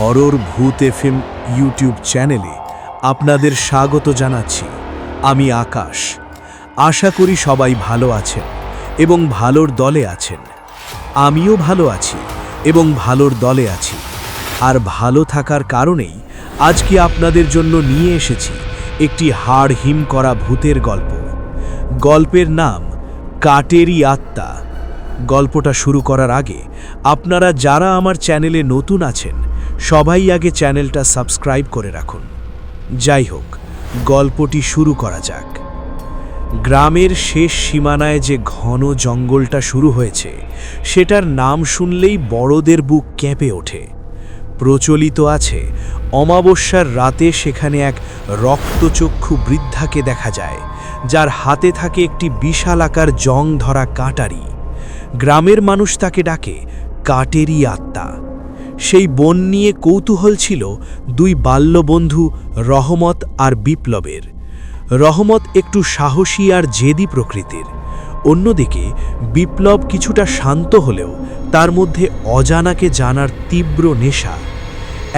Horror ভূত FM YouTube চ্যানেলে আপনাদের স্বাগত জানাচ্ছি। আমি আকাশ। আশা করি সবাই ভালো আছেন এবং ভালোর দলে আছেন। আমিও ভালো আছি এবং ভালোর দলে আছি। আর ভালো থাকার কারণেই আজকে আপনাদের জন্য নিয়ে এসেছি একটি হাড় হিম করা ভূতের গল্প। গল্পের নাম কাটেরি আত্মা। গল্পটা শুরু করার আগে আপনারা যারা আমার চ্যানেলে নতুন আছেন সবাই আগে চ্যানেলটা সাবস্ক্রাইব করে রাখুন। যাই হোক, গল্পটি শুরু করা যাক। গ্রামের শেষ সীমানায় যে ঘন জঙ্গলটা শুরু হয়েছে সেটার নাম শুনলেই বড়দের বুক কেঁপে ওঠে। প্রচলিত আছে অমাবস্যার রাতে সেখানে এক রক্তচক্ষু বৃদ্ধাকে দেখা যায়, যার হাতে থাকে একটি বিশালাকার জং ধরা কাঁটারি। গ্রামের মানুষ তাকে ডাকে কাটেরি আত্মা। সেই বন নিয়ে কৌতূহল ছিল দুই বাল্যবন্ধু রহমত আর বিপ্লবের। রহমত একটু সাহসী আর জেদি প্রকৃতির, অন্যদিকে বিপ্লব কিছুটা শান্ত হলেও তার মধ্যে অজানাকে জানার তীব্র নেশা।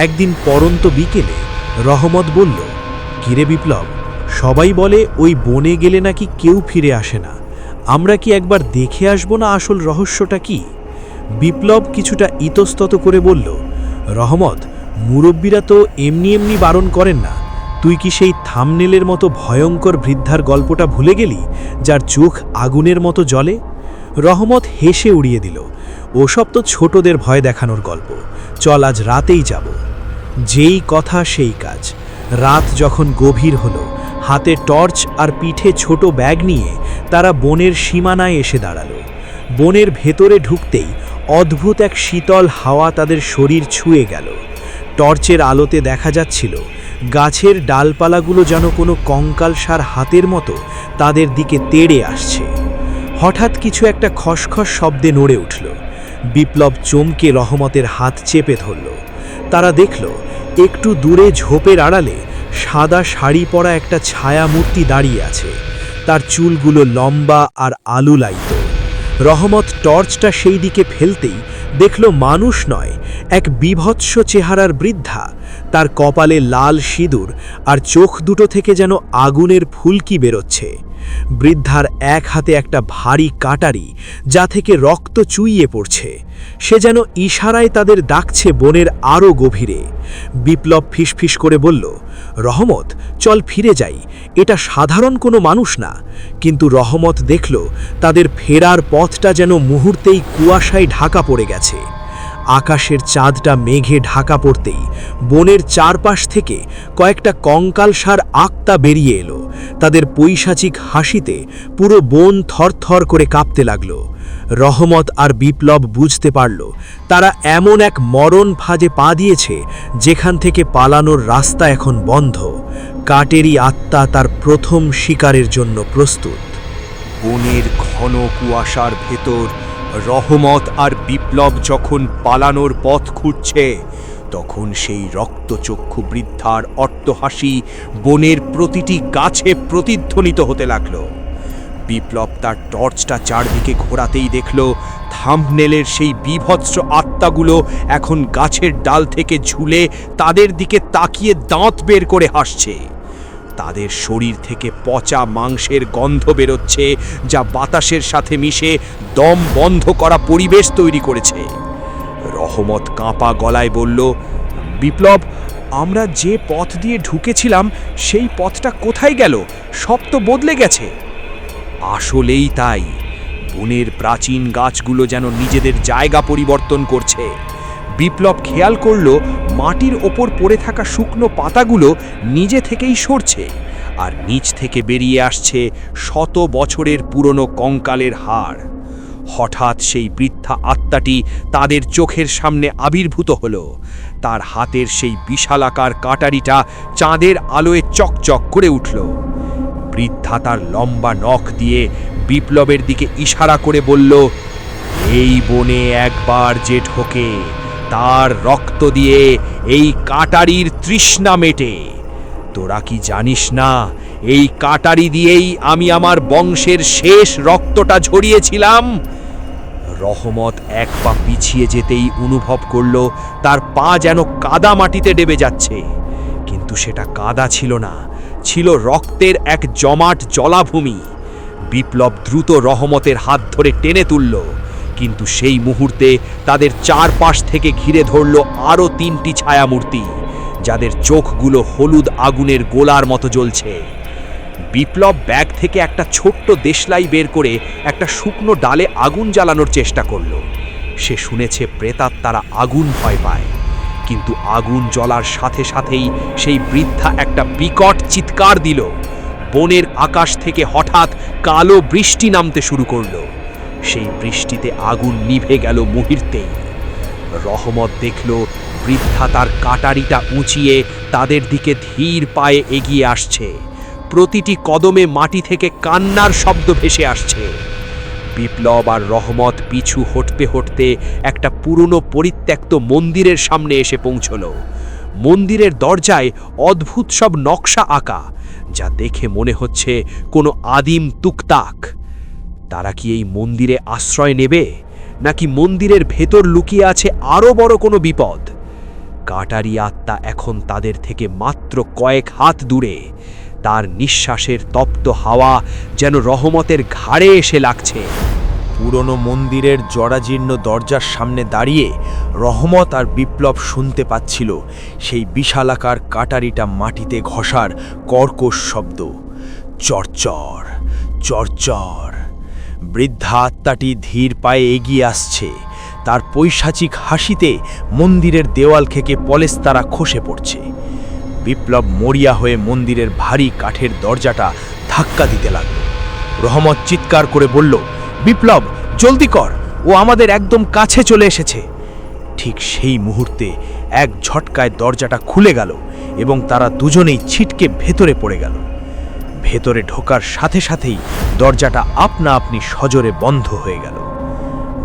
একদিন পরন্ত বিকেলে রহমত বলল, কিরে বিপ্লব, সবাই বলে ওই বনে গেলে নাকি কেউ ফিরে আসে না, আমরা কি একবার দেখে আসবো না আসল রহস্যটা কি? বিপ্লব কিছুটা ইতস্তত করে বলল, রহমত, মুরব্বীরা তো এমনি এমনি বারণ করেন না। তুই কি সেই থামনেলের মতো ভয়ঙ্কর বৃদ্ধার গল্পটা ভুলে গেলি, যার চোখ আগুনের মতো জ্বলে? রহমত হেসে উড়িয়ে দিল, ওসব তো ছোটদের ভয় দেখানোর গল্প, চল আজ রাতেই যাব। যেই কথা সেই কাজ। রাত যখন গভীর হলো, হাতে টর্চ আর পিঠে ছোট ব্যাগ নিয়ে তারা বনের সীমানায় এসে দাঁড়ালো। বনের ভেতরে ঢুকতেই অদ্ভুত এক শীতল হাওয়া তাদের শরীর ছুঁয়ে গেল। টর্চের আলোতে দেখা যাচ্ছিল গাছের ডালপালাগুলো যেন কোনো কঙ্কালসার হাতের মতো তাদের দিকে তেড়ে আসছে। হঠাৎ কিছু একটা খসখস শব্দে নড়ে উঠল। বিপ্লব চমকে রহমতের হাত চেপে ধরল। তারা দেখল একটু দূরে ঝোপের আড়ালে সাদা শাড়ি পরা একটা ছায়া মূর্তি দাঁড়িয়ে আছে। তার চুলগুলো লম্বা আর আলুলায়িত। রহমত টর্চটা সেই দিকে ফেলতেই দেখল মানুষ নয়, এক বীভৎস চেহারার বৃদ্ধা। তার কপালে লাল সিঁদুর আর চোখ দুটো থেকে যেন আগুনের ফুলকি বেরোচ্ছে। বৃদ্ধার এক হাতে একটা ভারী কাটারি, যা থেকে রক্ত চুইয়ে পড়ছে। সে যেন ইশারায় তাদের ডাকছে বনের আরও গভীরে। বিপ্লব ফিসফিস করে বলল, রহমত, চল ফিরে যাই, এটা সাধারণ কোনো মানুষ না। কিন্তু রহমত দেখল তাদের ফেরার পথটা যেন মুহূর্তেই কুয়াশায় ঢাকা পড়ে গেছে। আকাশের চাঁদটা মেঘে ঢাকা পড়তেই বনের চারপাশ থেকে কয়েকটা কঙ্কালসার আত্মা বেরিয়ে এলো। তাদের পৈশাচিক হাসিতে পুরো বন থরথর করে কাঁপতে লাগল। রহমত আর বিপ্লব বুঝতে পারল তারা এমন এক মরণ ফাঁদে পা দিয়েছে যেখান থেকে পালানোর রাস্তা এখন বন্ধ। কাটেরি আত্মা তার প্রথম শিকারের জন্য প্রস্তুত। বনের ঘন কুয়াশার ভেতর রহমত আর বিপ্লব যখন পালানোর পথ খুঁজছে, তখন সেই রক্তচক্ষু বৃদ্ধার অট্টহাসি বনের প্রতিটি গাছে প্রতিধ্বনিত হতে লাগল। বিপ্লব তার টর্চটা চারদিকে ঘোরাতেই দেখল থাম্বনেলের সেই বীভৎস আত্মাগুলো এখন গাছের ডাল থেকে ঝুলে তাদের দিকে তাকিয়ে দাঁত বের করে হাসছে। তাদের শরীর থেকে পচা মাংসের গন্ধ বেরোচ্ছে, যা বাতাসের সাথে মিশে দম বন্ধ করা পরিবেশ তৈরি করেছে। রহমত কাঁপা গলায় বলল, বিপ্লব, আমরা যে পথ দিয়ে ঢুকেছিলাম সেই পথটা কোথায় গেল? সব তো বদলে গেছে। আসলেই তাই, বনের প্রাচীন গাছগুলো যেন নিজেদের জায়গা পরিবর্তন করছে। বিপ্লব খেয়াল করল মাটির ওপর পড়ে থাকা শুকনো পাতাগুলো নিজে থেকেই সরছে, আর নিচ থেকে বেরিয়ে আসছে শত বছরের পুরনো কঙ্কালের হাড়। হঠাৎ সেই বৃদ্ধা আত্মাটি তাদের চোখের সামনে আবির্ভূত হলো। তার হাতের সেই বিশালাকার কাটারিটা চাঁদের আলোয় চকচক করে উঠল। বৃদ্ধা তার লম্বা নখ দিয়ে বিপ্লবের দিকে ইশারা করে বলল, এই বনে একবার যে ঢোকে তার রক্ত দিয়ে এই কাটারির তৃষ্ণা মেটে। তোরা কি জানিস না, এই কাটারি দিয়েই আমি আমার বংশের শেষ রক্তটা ঝরিয়েছিলাম? রহমত এক পা পিছিয়ে যেতেই অনুভব করল তার পা যেন কাদা মাটিতে ডেবে যাচ্ছে, কিন্তু সেটা কাদা ছিল না, ছিল রক্তের এক জমাট জলাভূমি। বিপ্লব দ্রুত রহমতের হাত ধরে টেনে তুলল, কিন্তু সেই মুহূর্তে তাদের চারপাশ থেকে ঘিরে ধরল আরও 3টি ছায়ামূর্তি, যাদের চোখগুলো হলুদ আগুনের গোলার মতো জ্বলছে। বিপ্লব ব্যাগ থেকে একটা ছোট্ট দেশলাই বের করে একটা শুকনো ডালে আগুন জ্বালানোর চেষ্টা করল। সে শুনেছে প্রেতাত্মারা আগুন ভয় পায়, কিন্তু আগুন জ্বলার সাথে সাথেই সেই বৃদ্ধা একটা বিকট চিৎকার দিল। বনের আকাশ থেকে হঠাৎ কালো বৃষ্টি নামতে শুরু করল। সেই বৃষ্টিতে আগুন নিভে গেল মুহূর্তেই। রহমত দেখল বৃদ্ধা তার কাটারিটা উঁচিয়ে তাদের দিকে ধীর পায়ে এগিয়ে আসছে। প্রতিটি কদমে মাটি থেকে কান্নার শব্দ ভেসে আসছে। বিপ্লব আর রহমত পিছু হটতে হটতে একটা পুরনো পরিত্যক্ত মন্দিরের সামনে এসে পৌঁছল। মন্দিরের দরজায় অদ্ভুত সব নকশা আঁকা, যা দেখে মনে হচ্ছে কোনো আদিম তুকতাক। তারা কি এই মন্দিরে আশ্রয় নেবে, নাকি মন্দিরের ভেতর লুকিয়ে আছে আরও বড় কোনো বিপদ? কাটারি আত্মা এখন তাদের থেকে মাত্র কয়েক হাত দূরে। তার নিঃশ্বাসের তপ্ত হাওয়া যেন রহমতের ঘাড়ে এসে লাগছে। পুরনো মন্দিরের জরাজীর্ণ দরজার সামনে দাঁড়িয়ে রহমত আর বিপ্লব শুনতে পাচ্ছিল সেই বিশালাকার কাটারিটা মাটিতে ঘষার কর্কশ শব্দ। চরচর চরচর। বৃদ্ধা আত্মাটি ধীর পায়ে এগিয়ে আসছে। তার পৈশাচিক হাসিতে মন্দিরের দেওয়াল থেকে পলেস্তারা খসে পড়ছে। বিপ্লব মরিয়া হয়ে মন্দিরের ভারী কাঠের দরজাটা ধাক্কা দিতে লাগল। রহমত চিৎকার করে বলল, বিপ্লব, জলদি কর, ও আমাদের একদম কাছে চলে এসেছে। ঠিক সেই মুহূর্তে এক ঝটকায় দরজাটা খুলে গেল এবং তারা দুজনেই ছিটকে ভেতরে পড়ে গেল। ভেতরে ঢোকার সাথে সাথেই দরজাটা আপনা আপনি সজোরে বন্ধ হয়ে গেল।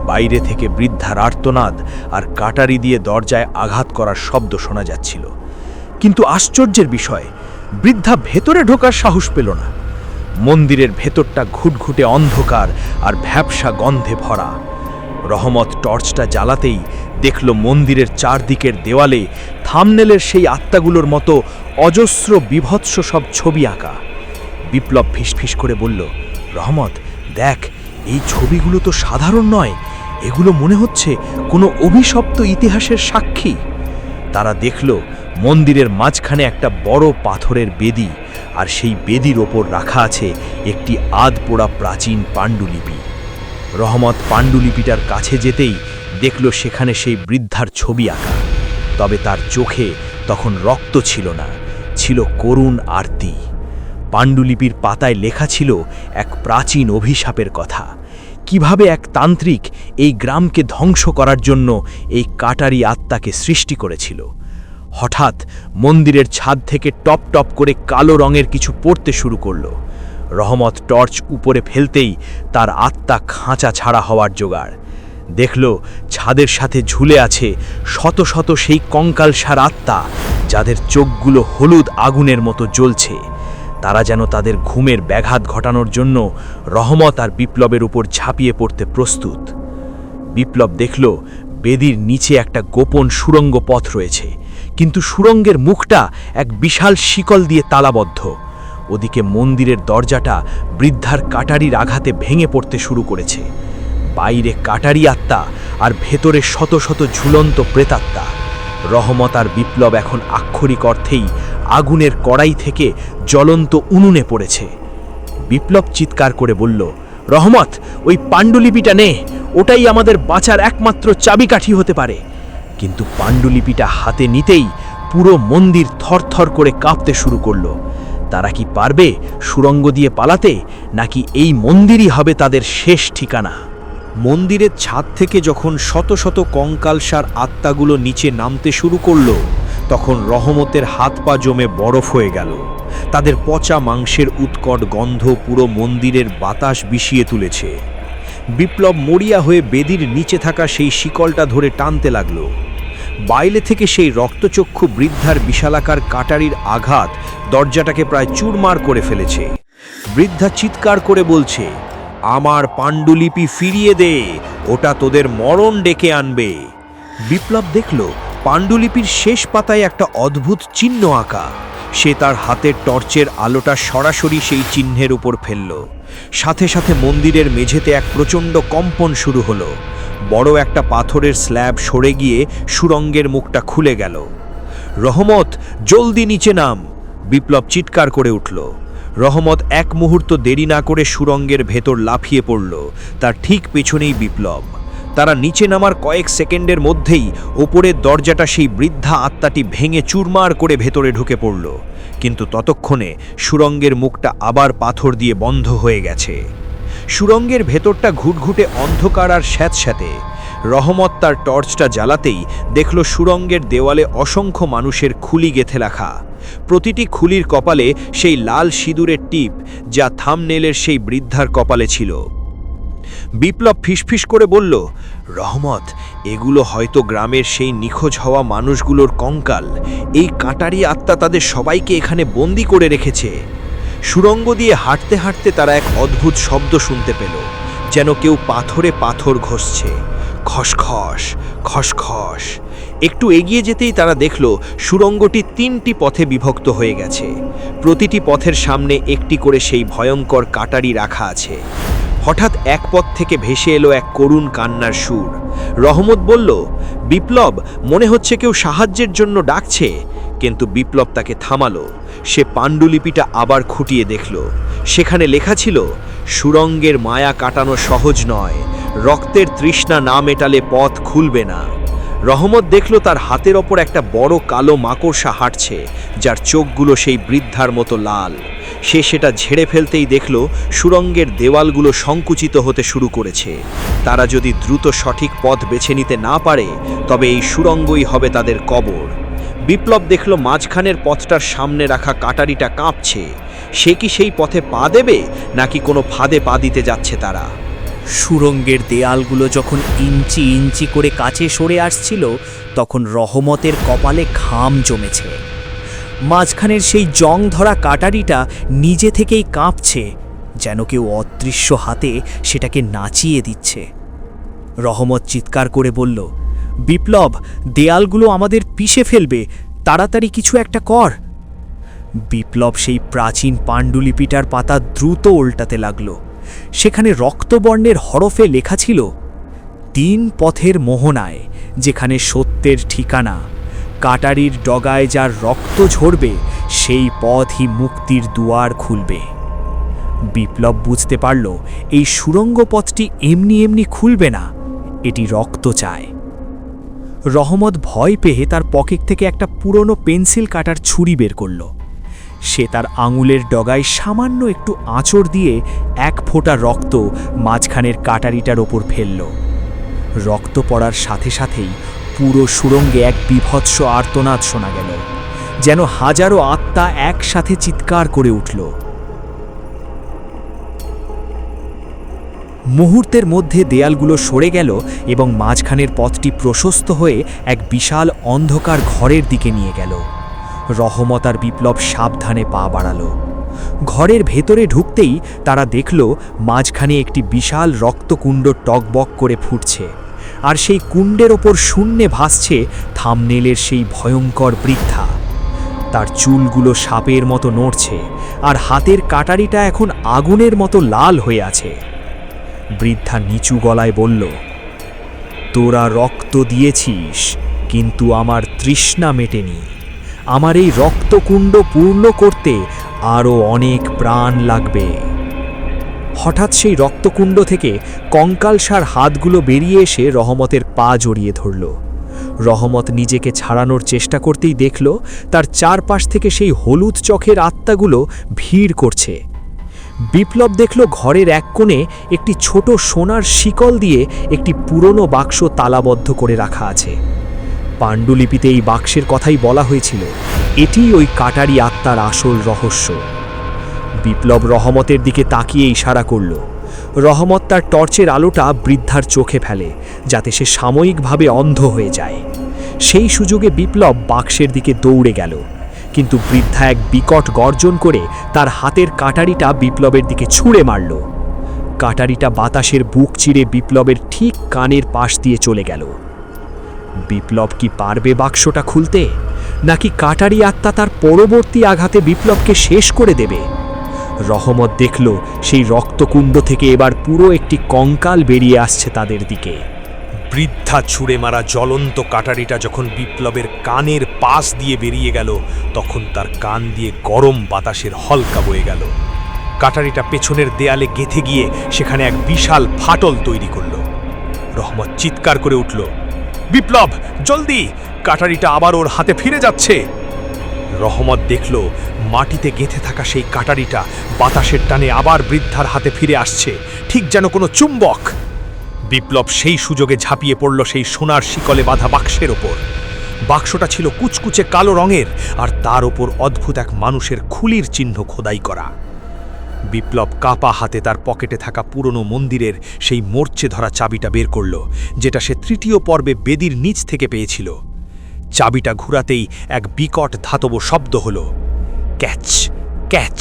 বাইরে থেকে বৃদ্ধার আর্তনাদ আর কাটারি দিয়ে দরজায় আঘাত করার শব্দ শোনা যাচ্ছিল, কিন্তু আশ্চর্যের বিষয়, বৃদ্ধা ভেতরে ঢোকার সাহস পেল না। মন্দিরের ভেতরটা ঘুটঘুটে অন্ধকার আর ভ্যাপসা গন্ধে ভরা। রহমত টর্চটা জ্বালাতেই দেখল মন্দিরের চারদিকের দেওয়ালে থামনেলের সেই আত্মাগুলোর মতো অজস্র বিভৎস সব ছবি আঁকা। বিপ্লব ফিসফিস করে বলল, রহমত, দেখ, এই ছবিগুলো তো সাধারণ নয়, এগুলো মনে হচ্ছে কোনো অভিশপ্ত ইতিহাসের সাক্ষী। তারা দেখল মন্দিরের মাঝখানে একটা বড় পাথরের বেদি, আর সেই বেদির ওপর রাখা আছে একটি আধপোড়া প্রাচীন পাণ্ডুলিপি। রহমত পাণ্ডুলিপিটার কাছে যেতেই দেখল সেখানে সেই বৃদ্ধার ছবি আঁকা, তবে তার চোখে তখন রক্ত ছিল না, ছিল করুণ আরতি। পাণ্ডুলিপির পাতায় লেখা ছিল এক প্রাচীন অভিশাপের কথা, কিভাবে এক তান্ত্রিক এই গ্রামকে ধ্বংস করার জন্য এই কাটারি আত্মাকে সৃষ্টি করেছিল। হঠাৎ মন্দিরের ছাদ থেকে টপ টপ করে কালো রঙের কিছু পড়তে শুরু করল। রহমত টর্চ উপরে ফেলতেই তার আত্মা খাঁচা ছাড়া হওয়ার জোগাড়। দেখল ছাদের সাথে ঝুলে আছে শত শত সেই কঙ্কালসার আত্মা, যাদের চোখগুলো হলুদ আগুনের মতো জ্বলছে। তারা যেন তাদের ঘুমের ব্যাঘাত ঘটানোর জন্য রহমত আর বিপ্লবের উপর ঝাঁপিয়ে পড়তে প্রস্তুত। বিপ্লব দেখল বেদির নিচে একটা গোপন সুড়ঙ্গ পথ রয়েছে, কিন্তু সুড়ঙ্গের মুখটা এক বিশাল শিকল দিয়ে তালাবদ্ধ। ওদিকে মন্দিরের দরজাটা বৃদ্ধার কাটারির আঘাতে ভেঙে পড়তে শুরু করেছে। বাইরে কাটারি আত্মা আর ভেতরে শত শত ঝুলন্ত প্রেতাত্মা। রহমত আর বিপ্লব এখন আক্ষরিক অর্থেই আগুনের কড়াই থেকে জ্বলন্ত উনুনে পড়েছে। বিপ্লব চিৎকার করে বলল, রহমত, ওই পাণ্ডুলিপিটা নে, ওটাই আমাদের বাঁচার একমাত্র চাবিকাঠি হতে পারে। কিন্তু পাণ্ডুলিপিটা হাতে নিতেই পুরো মন্দির থরথর করে কাঁপতে শুরু করল। তারা কি পারবে সুড়ঙ্গ দিয়ে পালাতে, নাকি এই মন্দিরই হবে তাদের শেষ ঠিকানা? মন্দিরের ছাদ থেকে যখন শত শত কঙ্কালসার আত্মাগুলো নিচে নামতে শুরু করল, তখন রহমতের হাত পা জমে বরফ হয়ে গেল। তাদের পচা মাংসের উৎকট গন্ধ পুরো মন্দিরের বাতাস বিষিয়ে তুলেছে। বিপ্লব মরিয়া হয়ে বেদির নিচে থাকা সেই শিকলটা ধরে টানতে লাগল। বাইরে থেকে সেই রক্তচক্ষু বৃদ্ধার বিশালাকার কাটারির আঘাত দরজাটাকে প্রায় চুরমার করে ফেলেছে। বৃদ্ধা চিৎকার করে বলছে, আমার পাণ্ডুলিপি ফিরিয়ে দে, ওটা তোদের মরণ ডেকে আনবে। বিপ্লব দেখল পাণ্ডুলিপির শেষ পাতায় একটা অদ্ভুত চিহ্ন আঁকা। সে তার হাতের টর্চের আলোটা সরাসরি সেই চিহ্নের উপর ফেলল। সাথে সাথে মন্দিরের মেঝেতে এক প্রচণ্ড কম্পন শুরু হলো। বড় একটা পাথরের স্ল্যাব সরে গিয়ে সুড়ঙ্গের মুখটা খুলে গেল। রহমত, জলদি নিচে নাম! বিপ্লব চিৎকার করে উঠল। রহমত এক মুহূর্ত দেরি না করে সুড়ঙ্গের ভেতর লাফিয়ে পড়ল। তার ঠিক পেছনেই বিপ্লব। তারা নিচে নামার কয়েক সেকেন্ডের মধ্যেই ওপরের দরজাটা সেই বৃদ্ধা আত্মাটি ভেঙে চুরমার করে ভেতরে ঢুকে পড়ল। কিন্তু ততক্ষণে সুড়ঙ্গের মুখটা আবার পাথর দিয়ে বন্ধ হয়ে গেছে। সুড়ঙ্গের ভেতরটা ঘুটঘুটে অন্ধকার আর স্যাঁতস্যাঁতে। রহমত তার টর্চটা জ্বালাতেই দেখল সুড়ঙ্গের দেওয়ালে অসংখ্য মানুষের খুলি গেঁথে রাখা। প্রতিটি খুলির কপালে সেই লাল সিঁদুরের টিপ, যা থাম্বনেলের সেই বৃদ্ধার কপালে ছিল। বিপ্লব ফিসফিস করে বলল, রহমত, এগুলো হয়তো গ্রামের সেই নিখোঁজ হওয়া মানুষগুলোর কঙ্কাল। এই কাঁটারি আত্মা তাদের সবাইকে এখানে বন্দি করে রেখেছে। সুড়ঙ্গ দিয়ে হাঁটতে হাঁটতে তারা এক অদ্ভুত শব্দ শুনতে পেল, যেন কেউ পাথরে পাথর ঘষছে। খসখস খসখস। একটু এগিয়ে যেতেই তারা দেখল সুড়ঙ্গটি 3টি পথে বিভক্ত হয়ে গেছে। প্রতিটি পথের সামনে একটি করে সেই ভয়ঙ্কর কাটারি রাখা আছে। হঠাৎ এক পথ থেকে ভেসে এলো এক করুণ কান্নার সুর। রহমত বলল, বিপ্লব, মনে হচ্ছে কেউ সাহায্যের জন্য ডাকছে। কিন্তু বিপ্লব তাকে থামালো। সে পাণ্ডুলিপিটা আবার খুঁটিয়ে দেখল। সেখানে লেখা ছিল, সুড়ঙ্গের মায়া কাটানো সহজ নয়, রক্তের তৃষ্ণা না মেটালে পথ খুলবে না। রহমত দেখল তার হাতের ওপর একটা বড় কালো মাকড়সা হাঁটছে, যার চোখগুলো সেই বৃদ্ধার মতো লাল। সে সেটা ঝেড়ে ফেলতেই দেখল সুড়ঙ্গের দেওয়ালগুলো সংকুচিত হতে শুরু করেছে। তারা যদি দ্রুত সঠিক পথ বেছে নিতে না পারে, তবে এই সুড়ঙ্গই হবে তাদের কবর। বিপ্লব দেখল মাঝখানের পথটার সামনে রাখা কাটারিটা কাঁপছে। সে কি সেই পথে পা দেবে, নাকি কোনো ফাঁদে পা দিতে যাচ্ছে তারা? সুড়ঙ্গের দেয়ালগুলো যখন ইঞ্চি ইঞ্চি করে কাছে সরে আসছিল, তখন রহমতের কপালে ঘাম জমেছে। মাঝখানের সেই জং ধরা কাটারিটা নিজে থেকেই কাঁপছে, যেন কেউ অদৃশ্য হাতে সেটাকে নাচিয়ে দিচ্ছে। রহমত চিৎকার করে বলল, বিপ্লব, দেয়ালগুলো আমাদের পিষে ফেলবে, তাড়াতাড়ি কিছু একটা কর। বিপ্লব সেই প্রাচীন পাণ্ডুলিপিটার পাতা দ্রুত উল্টাতে লাগল। সেখানে রক্তবর্ণের হরফে লেখা ছিল, 3 পথের মোহনায় যেখানে সত্যের ঠিকানা, কাটারির ডগায় যার রক্ত ঝরবে, সেই পথই মুক্তির দুয়ার খুলবে। বিপ্লব বুঝতে পারল এই সুড়ঙ্গ পথটি এমনি এমনি খুলবে না, এটি রক্ত চায়। রহমত ভয় পেয়ে তার পকেট থেকে একটা পুরনো পেন্সিল কাটার ছুরি বের করল। সে তার আঙুলের ডগায় সামান্য একটু আঁচড় দিয়ে 1 ফোঁটা রক্ত মাঝখানের কাটারিটার ওপর ফেলল। রক্ত পড়ার সাথে সাথেই পুরো সুড়ঙ্গে এক বিভৎস আর্তনাদ শোনা গেল, যেন হাজারো আত্মা একসাথে চিৎকার করে উঠল। মুহূর্তের মধ্যে দেয়ালগুলো সরে গেল এবং মাঝখানের পথটি প্রশস্ত হয়ে এক বিশাল অন্ধকার ঘরের দিকে নিয়ে গেল। রহমত আর বিপ্লব সাবধানে পা বাড়ালো। ঘরের ভেতরে ঢুকতেই তারা দেখল মাঝখানে একটি বিশাল রক্তকুণ্ড টকবক করে ফুটছে, আর সেই কুণ্ডের ওপর শূন্যে ভাসছে থাম্বনেলের সেই ভয়ঙ্কর বৃদ্ধা। তার চুলগুলো সাপের মতো নড়ছে, আর হাতের কাটারিটা এখন আগুনের মতো লাল হয়ে আছে। বৃদ্ধা নিচু গলায় বলল, তোরা রক্ত দিয়েছিস, কিন্তু আমার তৃষ্ণা মেটেনি। আমার এই রক্তকুণ্ড পূর্ণ করতে আরও অনেক প্রাণ লাগবে। হঠাৎ সেই রক্তকুণ্ড থেকে কঙ্কালসার হাতগুলো বেরিয়ে এসে রহমতের পা জড়িয়ে ধরল। রহমত নিজেকে ছাড়ানোর চেষ্টা করতেই দেখল তার চারপাশ থেকে সেই হলুদ চোখের আত্মাগুলো ভিড় করছে। বিপ্লব দেখল ঘরের এক কোণে একটি ছোট সোনার শিকল দিয়ে একটি পুরনো বাক্স তালাবদ্ধ করে রাখা আছে। পাণ্ডুলিপিতে এই বাক্সের কথাই বলা হয়েছিল, এটিই ওই কাটারি আত্মার আসল রহস্য। বিপ্লব রহমতের দিকে তাকিয়ে ইশারা করল। রহমত তার টর্চের আলোটা বৃদ্ধার চোখে ফেলে, যাতে সে সাময়িকভাবে অন্ধ হয়ে যায়। সেই সুযোগে বিপ্লব বাক্সের দিকে দৌড়ে গেল, কিন্তু বৃদ্ধা এক বিকট গর্জন করে তার হাতের কাটারিটা বিপ্লবের দিকে ছুঁড়ে মারল। কাটারিটা বাতাসের বুক চিরে বিপ্লবের ঠিক কানের পাশ দিয়ে চলে গেল। বিপ্লব কি পারবে বাক্সটা খুলতে, নাকি কাটারি আত্মা তার পরবর্তী আঘাতে বিপ্লবকে শেষ করে দেবে? রহমত দেখল সেই রক্তকুণ্ড থেকে এবার পুরো একটি কঙ্কাল বেরিয়ে আসছে তাদের দিকে। বৃদ্ধা ছুঁড়ে মারা জ্বলন্ত কাটারিটা যখন বিপ্লবের কানের পাশ দিয়ে বেরিয়ে গেল, তখন তার কান দিয়ে গরম বাতাসের হলকা বয়ে গেল। কাটারিটা পেছনের দেয়ালে গেঁথে গিয়ে সেখানে এক বিশাল ফাটল তৈরি করল। রহমত চিৎকার করে উঠল, বিপ্লব জলদি, কাটারিটা আবার ওর হাতে ফিরে যাচ্ছে। রহমত দেখল মাটিতে গেঁথে থাকা সেই কাটারিটা বাতাসের টানে আবার বৃদ্ধার হাতে ফিরে আসছে, ঠিক যেন কোনো চুম্বক। বিপ্লব সেই সুযোগে ঝাঁপিয়ে পড়ল সেই সোনার শিকলে বাঁধা বাক্সের ওপর। বাক্সটা ছিল কুচকুচে কালো রঙের, আর তার ওপর অদ্ভুত এক মানুষের খুলির চিহ্ন খোদাই করা। বিপ্লব কাপা হাতে তার পকেটে থাকা পুরনো মন্দিরের সেই মোর্চে ধরা চাবিটা বের করল, যেটা সে তৃতীয় পর্বে বেদির নিচ থেকে পেয়েছিল। চাবিটা ঘুরাতেই এক বিকট ধাতব শব্দ হল, ক্যাচ ক্যাচ।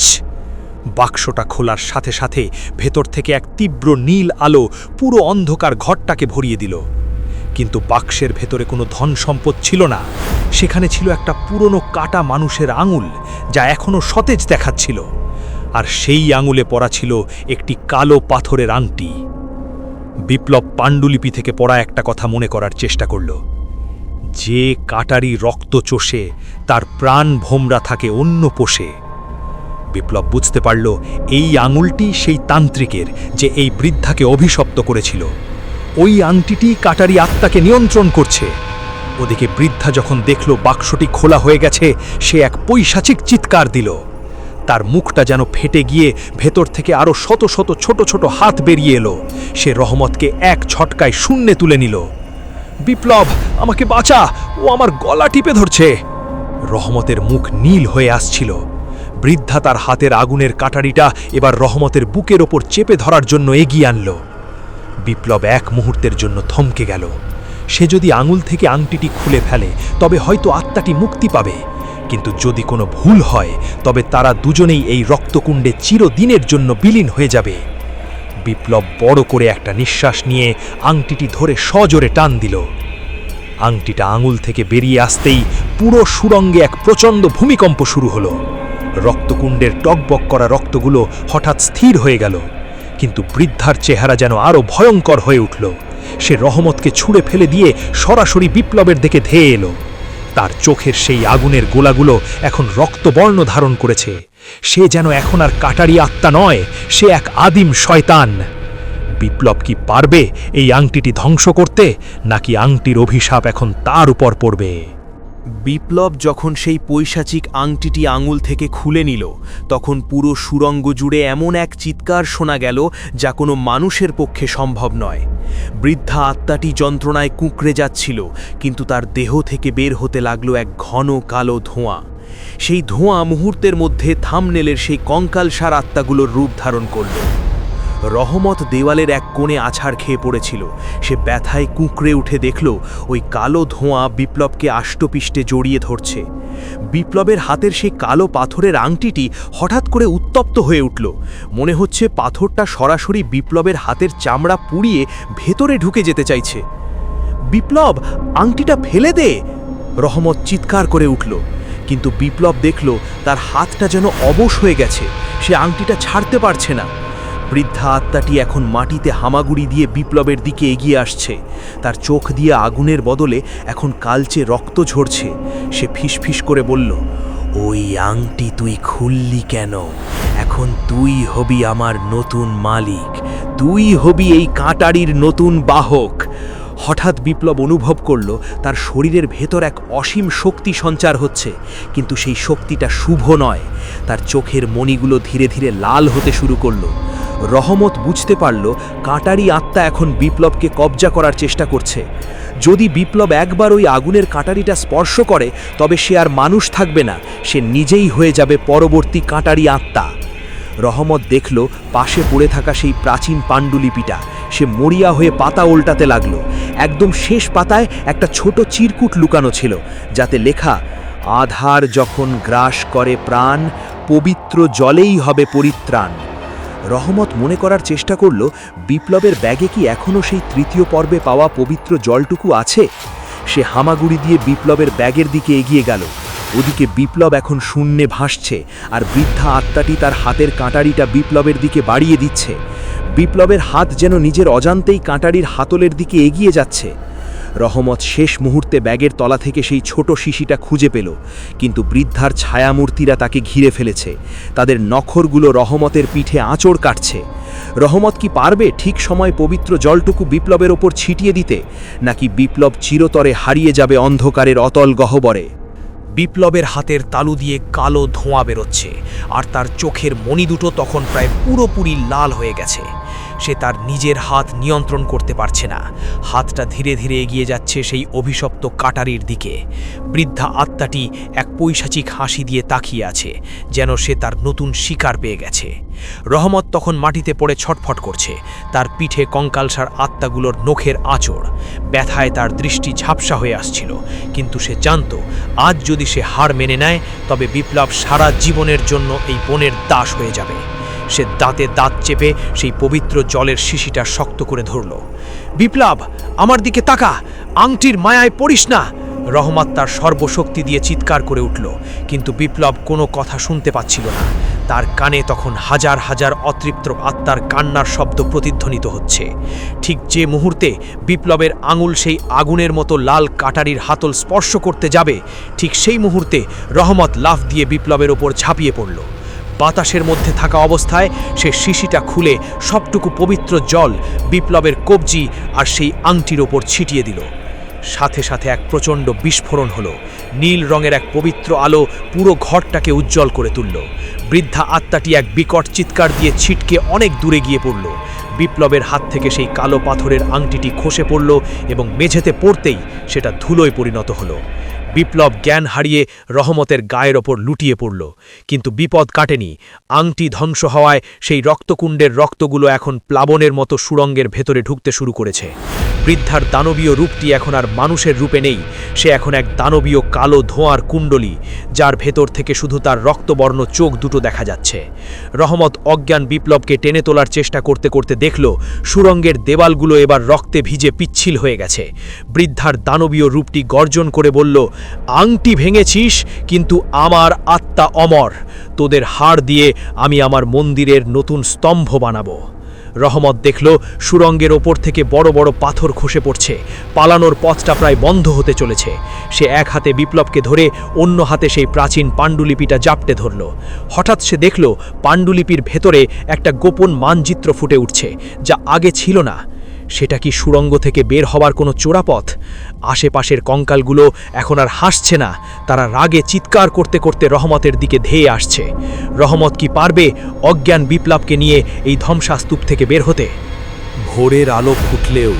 বাক্সটা খোলার সাথে সাথে ভেতর থেকে এক তীব্র নীল আলো পুরো অন্ধকার ঘরটাকে ভরিয়ে দিল। কিন্তু বাক্সের ভেতরে কোনো ধন সম্পদ ছিল না। সেখানে ছিল একটা পুরনো কাটা মানুষের আঙুল, যা এখনও সতেজ দেখাচ্ছিল, আর সেই আঙুলে পরা ছিল একটি কালো পাথরের আংটি। বিপ্লব পাণ্ডুলিপি থেকে পড়া একটা কথা মনে করার চেষ্টা করল, যে কাটারি রক্ত চষে তার প্রাণ ভোমরা থাকে অন্য পোষে। বিপ্লব বুঝতে পারল এই আঙুলটি সেই তান্ত্রিকের, যে এই বৃদ্ধাকে অভিশপ্ত করেছিল। ওই আংটিটি কাটারি আত্মাকে নিয়ন্ত্রণ করছে। ওদিকে বৃদ্ধা যখন দেখল বাক্সটি খোলা হয়ে গেছে, সে এক পৈশাচিক চিৎকার দিল। তার মুখটা যেন ফেটে গিয়ে ভেতর থেকে আরো শত শত ছোট ছোট হাত বেরিয়ে এলো। সে রহমতকে এক ঝটকায় শূন্যে তুলে নিল। বিপ্লব, আমাকে বাঁচা, ও আমার গলা টিপে ধরছে। রহমতের মুখ নীল হয়ে আসছিল। বৃদ্ধা তার হাতের আগুনের কাটারিটা এবার রহমতের বুকের ওপর চেপে ধরার জন্য এগিয়ে আনল। বিপ্লব এক মুহূর্তের জন্য থমকে গেল। সে যদি আঙুল থেকে আংটিটি খুলে ফেলে তবে হয়তো আত্মাটি মুক্তি পাবে, কিন্তু যদি কোনো ভুল হয় তবে তারা দুজনেই এই রক্তকুণ্ডে চিরদিনের জন্য বিলীন হয়ে যাবে। বিপ্লব বড় করে একটা নিঃশ্বাস নিয়ে আংটিটি ধরে সজোরে টান দিল। আংটিটা আঙুল থেকে বেরিয়ে আসতেই পুরো সুরঙ্গে এক প্রচণ্ড ভূমিকম্প শুরু হলো। রক্তকুণ্ডের টকবক করা রক্তগুলো হঠাৎ স্থির হয়ে গেল, কিন্তু বৃদ্ধার চেহারা যেন আরো ভয়ঙ্কর হয়ে উঠল। সে রহমতকে ছুঁড়ে ফেলে দিয়ে সরাসরি বিপ্লবের দিকে ধেয়ে এলো। তার চোখের সেই আগুনের গোলাগুলো এখন রক্তবর্ণ ধারণ করেছে। সে যেন এখন আর কাটারি আত্মা নয়, সে এক আদিম শয়তান। বিপ্লব কি পারবে এই আংটিটি ধ্বংস করতে, নাকি আংটির অভিশাপ এখন তার উপর পড়বে? বিপ্লব যখন সেই পৈশাচিক আংটিটি আঙুল থেকে খুলে নিল, তখন পুরো সুরঙ্গ জুড়ে এমন এক চিৎকার শোনা গেল যা কোনো মানুষের পক্ষে সম্ভব নয়। বৃদ্ধা আত্মাটি যন্ত্রণায় কুঁকড়ে যাচ্ছিল, কিন্তু তার দেহ থেকে বের হতে লাগলো এক ঘন কালো ধোঁয়া। সেই ধোঁয়া মুহূর্তের মধ্যে থামনেলের সেই কঙ্কালসার আত্মাগুলোর রূপ ধারণ করল। রহমত দেওয়ালের এক কোণে আছাড় খেয়ে পড়েছিল। সে ব্যথায় কুঁকড়ে উঠে দেখল ওই কালো ধোঁয়া বিপ্লবকে আষ্টপিষ্টে জড়িয়ে ধরছে। বিপ্লবের হাতের সেই কালো পাথরের আংটিটি হঠাৎ করে উত্তপ্ত হয়ে উঠল। মনে হচ্ছে পাথরটা সরাসরি বিপ্লবের হাতের চামড়া পুড়িয়ে ভেতরে ঢুকে যেতে চাইছে। বিপ্লব, আংটিটা ফেলে দে! রহমত চিৎকার করে উঠল, কিন্তু বিপ্লব দেখল তার হাতটা যেন অবশ হয়ে গেছে। সে আংটিটা ছাড়তে পারছে না। বৃদ্ধা আত্মাটি এখন মাটিতে হামাগুড়ি দিয়ে বিপ্লবের দিকে এগিয়ে আসছে। তার চোখ দিয়ে আগুনের বদলে এখন কালচে রক্ত ঝরছে। সে ফিসফিস করে বলল, ওই আংটি তুই খুললি কেন? এখন তুই হবি আমার নতুন মালিক, তুই হবি এই কাঁটারির নতুন বাহক। হঠাৎ বিপ্লব অনুভব করল তার শরীরের ভেতর এক অসীম শক্তি সঞ্চার হচ্ছে, কিন্তু সেই শক্তিটা শুভ নয়। তার চোখের মণিগুলো ধীরে ধীরে লাল হতে শুরু করল। রহমত বুঝতে পারল কাঁটারি আত্মা এখন বিপ্লবকে কবজা করার চেষ্টা করছে। যদি বিপ্লব একবার ওই আগুনের কাঁটারিটা স্পর্শ করে তবে সে আর মানুষ থাকবে না, সে নিজেই হয়ে যাবে পরবর্তী কাঁটারি আত্মা। রহমত দেখল পাশে পড়ে থাকা সেই প্রাচীন পাণ্ডুলিপিটা। সে মরিয়া হয়ে পাতা উল্টাতে লাগলো। একদম শেষ পাতায় একটা ছোট চিরকুট লুকানো ছিল, যাতে লেখা, আধার যখন গ্রাস করে প্রাণ, পবিত্র জলেই হবে পরিত্রাণ। রহমত মনে করার চেষ্টা করল বিপ্লবের ব্যাগে কি এখনও সেই তৃতীয় পর্বে পাওয়া পবিত্র জলটুকু আছে। সে হামাগুড়ি দিয়ে বিপ্লবের ব্যাগের দিকে এগিয়ে গেল। ওদিকে বিপ্লব এখন শূন্যে ভাসছে, আর বৃদ্ধা আত্মাটি তার হাতের কাঁটারিটা বিপ্লবের দিকে বাড়িয়ে দিচ্ছে। বিপ্লবের হাত যেন নিজের অজান্তেই কাঁটারির হাতলের দিকে এগিয়ে যাচ্ছে। রহমত শেষ মুহূর্তে ব্যাগের তলা থেকে সেই ছোট শিশিটা খুঁজে পেল, কিন্তু বৃদ্ধার ছায়ামূর্তিরা তাকে ঘিরে ফেলেছে। তাদের নখরগুলো রহমতের পিঠে আঁচড় কাটছে। রহমত কি পারবে ঠিক সময় পবিত্র জলটুকু বিপ্লবের ওপর ছিটিয়ে দিতে, নাকি বিপ্লব চিরতরে হারিয়ে যাবে অন্ধকারের অতল গহ্বরে? বিপ্লবের হাতের তালু দিয়ে কালো ধোঁয়া বেরোচ্ছে, আর তার চোখের মণি দুটো তখন প্রায় পুরোপুরি লাল হয়ে গেছে। সে তার নিজের হাত নিয়ন্ত্রণ করতে পারছে না। হাতটা ধীরে ধীরে এগিয়ে যাচ্ছে সেই অভিশপ্ত কাটারির দিকে। বৃদ্ধা আত্মাটি এক পৈশাচিক হাসি দিয়ে তাকিয়ে আছে, যেন সে তার নতুন শিকার পেয়ে গেছে। রহমত তখন মাটিতে পড়ে ছটফট করছে, তার পিঠে কঙ্কালসার আত্মাগুলোর নখের আঁচড়। ব্যথায় তার দৃষ্টি ঝাপসা হয়ে আসছিল, কিন্তু সে জানত আজ যদি সে হার মেনে নেয় তবে বিপ্লব সারা জীবনের জন্য এই বনের দাস হয়ে যাবে। সে দাঁতে দাঁত চেপে সেই পবিত্র জলের শিশিটা শক্ত করে ধরল। বিপ্লব, আমার দিকে তাকা, আংটির মায়ায় পড়িস না। রহমত তার সর্বশক্তি দিয়ে চিৎকার করে উঠল, কিন্তু বিপ্লব কোনো কথা শুনতে পাচ্ছিল না। তার কানে তখন হাজার হাজার অতৃপ্ত আত্মার কান্নার শব্দ প্রতিধ্বনিত হচ্ছে। ঠিক যে মুহূর্তে বিপ্লবের আঙুল সেই আগুনের মতো লাল কাটারির হাতল স্পর্শ করতে যাবে, ঠিক সেই মুহূর্তে রহমত লাফ দিয়ে বিপ্লবের ওপর ঝাঁপিয়ে পড়ল। বাতাসের মধ্যে থাকা অবস্থায় সে শিশিটা খুলে সবটুকু পবিত্র জল বিপ্লবের কবজি আর সেই আংটির ওপর ছিটিয়ে দিল। সাথে সাথে এক প্রচণ্ড বিস্ফোরণ হলো। নীল রঙের এক পবিত্র আলো পুরো ঘরটাকে উজ্জ্বল করে তুলল। বৃদ্ধা আত্মাটি এক বিকট চিৎকার দিয়ে ছিটকে অনেক দূরে গিয়ে পড়ল। বিপ্লবের হাত থেকে সেই কালো পাথরের আংটিটি খসে পড়ল এবং মেঝেতে পড়তেই সেটা ধুলোয় পরিণত হলো। বিপ্লব জ্ঞান হারিয়ে রহমতের গায়ের ওপর লুটিয়ে পড়ল, কিন্তু বিপদ কাটেনি। আংটি ধ্বংস হওয়ায় সেই রক্তকুণ্ডের রক্তগুলো এখন প্লাবনের মতো সুড়ঙ্গের ভেতরে ঢুকতে শুরু করেছে। বৃদ্ধার দানবীয় রূপটি এখন আর মানুষের রূপে নেই, সে এখন এক দানবীয় কালো ধোঁয়ার কুণ্ডলী, যার ভেতর থেকে শুধু তার রক্তবর্ণ চোখ দুটো দেখা যাচ্ছে। রহমত অজ্ঞান বিপ্লবকে টেনে তোলার চেষ্টা করতে করতে দেখল সুড়ঙ্গের দেওয়ালগুলো এবার রক্তে ভিজে পিচ্ছিল হয়ে গেছে। বৃদ্ধার দানবীয় রূপটি গর্জন করে বলল, আংটি ভেঙেছিস, কিন্তু আমার আত্মা অমর। তোদের হাড় দিয়ে আমি আমার মন্দিরের নতুন স্তম্ভ বানাবো। রহমত দেখল সুড়ঙ্গের ওপর থেকে বড় বড় পাথর খসে পড়ছে। পালানোর পথটা প্রায় বন্ধ হতে চলেছে। সে এক হাতে বিপ্লবকে ধরে অন্য হাতে সেই প্রাচীন পাণ্ডুলিপিটা জাপটে ধরল। হঠাৎ সে দেখল পাণ্ডুলিপির ভেতরে একটা গোপন মানচিত্র ফুটে উঠছে, যা আগে ছিল না। সেটা কি সুড়ঙ্গ থেকে বের হওয়ার কোনো চোরাপথ? আশেপাশের কঙ্কালগুলো এখন আর হাসছে না, তারা রাগে চিৎকার করতে করতে রহমতের দিকে ধেয়ে আসছে। রহমত কি পারবে অজ্ঞান বিপ্লবকে নিয়ে এই ধ্বংসাস্তূপ থেকে বের হতে? ভোরের আলো ফুটলেও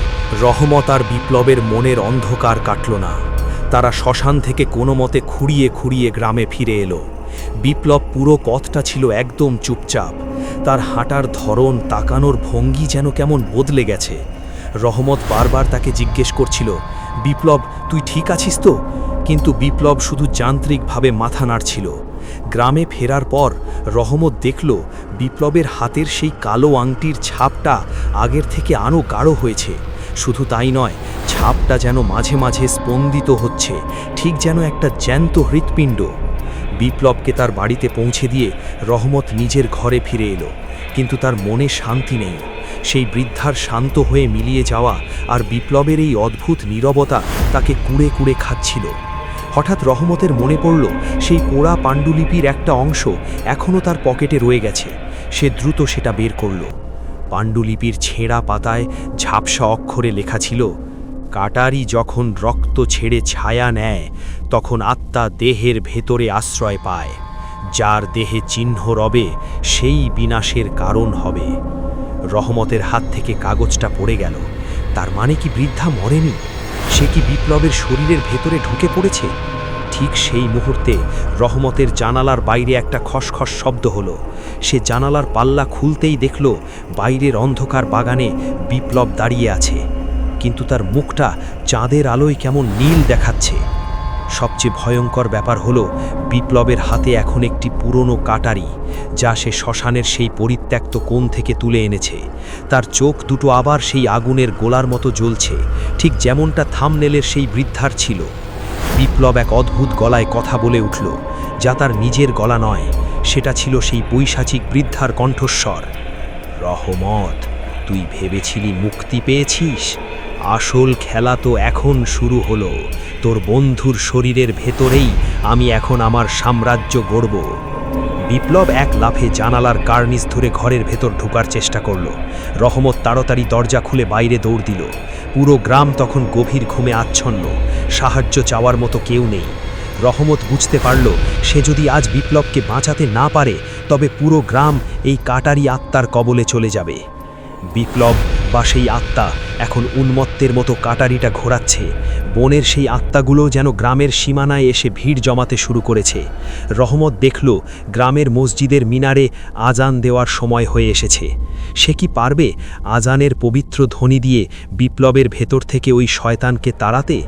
রহমত আর বিপ্লবের মনের অন্ধকার কাটল না। তারা শ্মশান থেকে কোনো মতে খুঁড়িয়ে খুঁড়িয়ে গ্রামে ফিরে এলো। বিপ্লব পুরো পথটা ছিল একদম চুপচাপ। তার হাঁটার ধরন, তাকানোর ভঙ্গি যেন কেমন বদলে গেছে। রহমত বারবার তাকে জিজ্ঞেস করছিল, বিপ্লব, তুই ঠিক আছিস তো? কিন্তু বিপ্লব শুধু যান্ত্রিকভাবে মাথা নাড়ছিল। গ্রামে ফেরার পর রহমত দেখল বিপ্লবের হাতের সেই কালো আংটির ছাপটা আগের থেকে আরও গাঢ় হয়েছে। শুধু তাই নয়, ছাপটা যেন মাঝে মাঝে স্পন্দিত হচ্ছে, ঠিক যেন একটা জ্যান্ত হৃৎপিণ্ড। বিপ্লবকে তার বাড়িতে পৌঁছে দিয়ে রহমত নিজের ঘরে ফিরে এলো, কিন্তু তার মনে শান্তি নেই। সেই বৃদ্ধার শান্ত হয়ে মিলিয়ে যাওয়া আর বিপ্লবের এই অদ্ভুত নীরবতা তাকে কুড়ে কুড়ে খাচ্ছিল। হঠাৎ রহমতের মনে পড়ল সেই পোড়া পাণ্ডুলিপির একটা অংশ এখনও তার পকেটে রয়ে গেছে। সে দ্রুত সেটা বের করল। পাণ্ডুলিপির ছেঁড়া পাতায় ঝাপসা অক্ষরে লেখা ছিল, কাটারি যখন রক্ত ছেড়ে ছায়া নেয় তখন আত্মা দেহের ভেতরে আশ্রয় পায়। যার দেহে চিহ্ন রবে সেই বিনাশের কারণ হবে। রহমতের হাত থেকে কাগজটা পড়ে গেল। তার মানে কি বৃদ্ধা মরেনি? সে কি বিপ্লবের শরীরের ভেতরে ঢুকে পড়েছে? ঠিক সেই মুহূর্তে রহমতের জানালার বাইরে একটা খসখস শব্দ হলো। সে জানালার পাল্লা খুলতেই দেখল বাইরের অন্ধকার বাগানে বিপ্লব দাঁড়িয়ে আছে, কিন্তু তার মুখটা চাঁদের আলোয় কেমন নীল দেখাচ্ছে। সবচেয়ে ভয়ঙ্কর ব্যাপার হলো বিপ্লবের হাতে এখন একটি পুরনো কাটারি, যা সে শ্মশানের সেই পরিত্যক্ত কোণ থেকে তুলে এনেছে। তার চোখ দুটো আবার সেই আগুনের গোলার মতো জ্বলছে, ঠিক যেমনটা থামনেলের সেই বৃদ্ধার ছিল। বিপ্লব এক অদ্ভুত গলায় কথা বলে উঠল, যা তার নিজের গলা নয়, সেটা ছিল সেই পৈশাচিক বৃদ্ধার কণ্ঠস্বর। রহমত, তুই ভেবেছিলি মুক্তি পেয়েছিস? আসল খেলা তো এখন শুরু হলো। তোর বন্ধুর শরীরের ভেতরেই আমি এখন আমার সাম্রাজ্য গড়ব। বিপ্লব এক লাফে জানালার কার্নিস ধরে ঘরের ভেতর ঢোকার চেষ্টা করল। রহমত তাড়াতাড়ি দরজা খুলে বাইরে দৌড় দিল। পুরো গ্রাম তখন গভীর ঘুমে আচ্ছন্ন, সাহায্য চাওয়ার মতো কেউ নেই। রহমত বুঝতে পারল, সে যদি আজ বিপ্লবকে বাঁচাতে না পারে, তবে পুরো গ্রাম এই কাটারি আত্মার কবলে চলে যাবে। বিপ্লব বা সেই আত্মা এখন উন্মত্তের মতো কাটারিটা ঘোরাচ্ছে। বনের সেই আত্মাগুলো যেন গ্রামের সীমানায় এসে ভিড় জমাতে শুরু করেছে। রহমত দেখল, গ্রামের মসজিদের মিনারে আজান দেওয়ার সময় হয়ে এসেছে। সে কি পারবে আজানের পবিত্র ধ্বনি দিয়ে বিপ্লবের ভেতর থেকে ওই শয়তানকে তাড়াতে?